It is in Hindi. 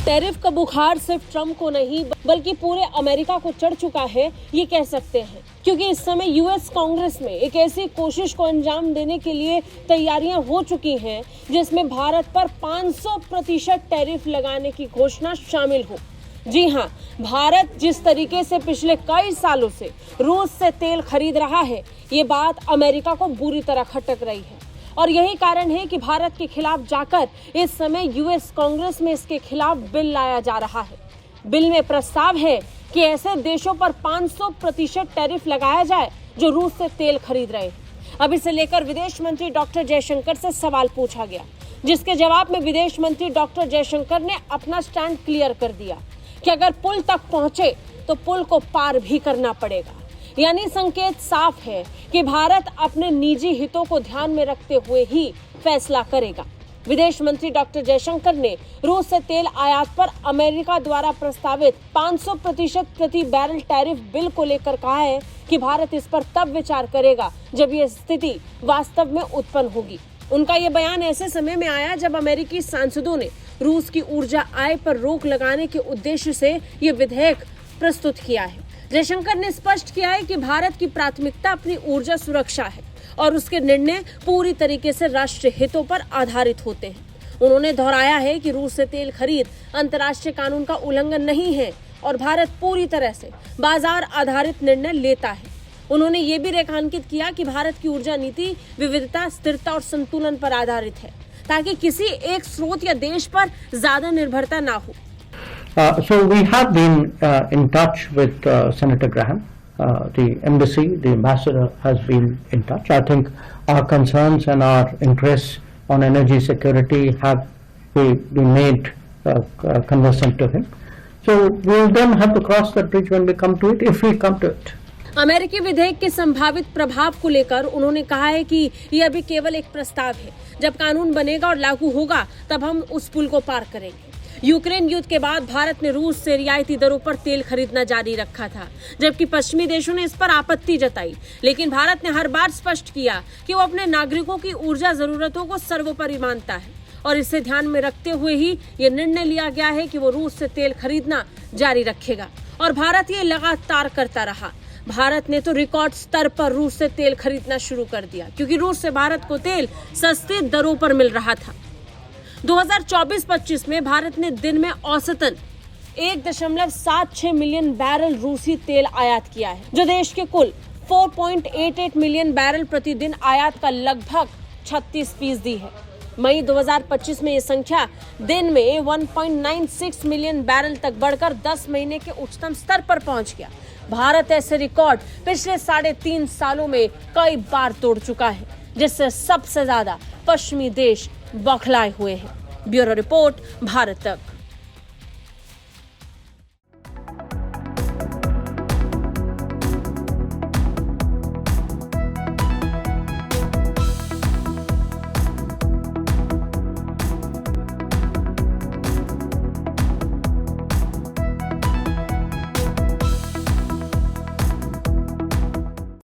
टैरिफ का बुखार सिर्फ ट्रंप को नहीं बल्कि पूरे अमेरिका को चढ़ चुका है, ये कह सकते हैं, क्योंकि इस समय यूएस कांग्रेस में एक ऐसी कोशिश को अंजाम देने के लिए तैयारियां हो चुकी हैं जिसमें भारत पर 500% टैरिफ लगाने की घोषणा शामिल हो। जी हां, भारत जिस तरीके से पिछले कई सालों से रूस से तेल खरीद रहा है, ये बात अमेरिका को बुरी तरह खटक रही है और यही कारण है कि भारत के खिलाफ जाकर इस समय यूएस कांग्रेस में इसके खिलाफ बिल लाया जा रहा है। बिल में प्रस्ताव है कि ऐसे देशों पर 500% टैरिफ लगाया जाए जो रूस से तेल खरीद रहे हैं। अब इसे लेकर विदेश मंत्री डॉक्टर जयशंकर से सवाल पूछा गया, जिसके जवाब में विदेश मंत्री डॉक्टर जयशंकर ने अपना स्टैंड क्लियर कर दिया कि अगर पुल तक पहुंचे तो पुल को पार भी करना पड़ेगा। यानी संकेत साफ है कि भारत अपने निजी हितों को ध्यान में रखते हुए ही फैसला करेगा। विदेश मंत्री डॉक्टर जयशंकर ने रूस से तेल आयात पर अमेरिका द्वारा प्रस्तावित 500% प्रति बैरल टैरिफ बिल को लेकर कहा है कि भारत इस पर तब विचार करेगा जब ये स्थिति वास्तव में उत्पन्न होगी। उनका ये बयान ऐसे समय में आया जब अमेरिकी सांसदों ने रूस की ऊर्जा आय पर रोक लगाने के उद्देश्य से ये विधेयक प्रस्तुत किया है। जयशंकर ने स्पष्ट किया है कि भारत की प्राथमिकता अपनी ऊर्जा सुरक्षा है और उसके निर्णय पूरी तरीके से राष्ट्रीय हितों पर आधारित होते हैं। उन्होंने दोहराया है कि रूस से तेल खरीद अंतर्राष्ट्रीय कानून का उल्लंघन नहीं है और भारत पूरी तरह से बाजार आधारित निर्णय लेता है। उन्होंने ये भी रेखांकित किया कि भारत की ऊर्जा नीति विविधता, स्थिरता और संतुलन पर आधारित है ताकि किसी एक स्रोत या देश पर ज्यादा निर्भरता ना हो। So we have been in touch with Senator Graham. The embassy, the ambassador has been in touch. I think our concerns and our interests on energy security have been made conversant to him. So we will then have to cross that bridge when we come to it, if we come to it. अमेरिकी विधेयक के संभावित प्रभाव को लेकर उन्होंने कहा है कि ये अभी केवल एक प्रस्ताव है। जब कानून बनेगा और लागू होगा तब हम उस पुल को पार करेंगे। यूक्रेन युद्ध के बाद भारत ने रूस से रियायती दरों पर तेल खरीदना जारी रखा था, जबकि पश्चिमी देशों ने इस पर आपत्ति जताई। लेकिन भारत ने हर बार स्पष्ट किया कि वो अपने नागरिकों की ऊर्जा जरूरतों को सर्वोपरि मानता है और इसे ध्यान में रखते हुए ही ये निर्णय लिया गया है कि वो रूस से तेल खरीदना जारी रखेगा और भारत ये लगातार करता रहा। भारत ने तो रिकॉर्ड स्तर पर रूस से तेल खरीदना शुरू कर दिया क्योंकि रूस से भारत को तेल सस्ती दरों पर मिल रहा था। 2024-25 में भारत ने दिन में औसतन 1.76 मिलियन बैरल रूसी तेल आयात किया है, जो देश के कुल 4.88 मिलियन बैरल प्रतिदिन आयात का लगभग 36% है। मई 2025 में ये संख्या दिन में 1.96 मिलियन बैरल तक बढ़कर 10 महीने के उच्चतम स्तर पर पहुंच गया। भारत ऐसे रिकॉर्ड पिछले 3.5 सालों में कई बार तोड़ चुका है, जिससे सबसे ज्यादा पश्चिमी देश बौखलाए हुए हैं। ब्यूरो रिपोर्ट, भारत तक।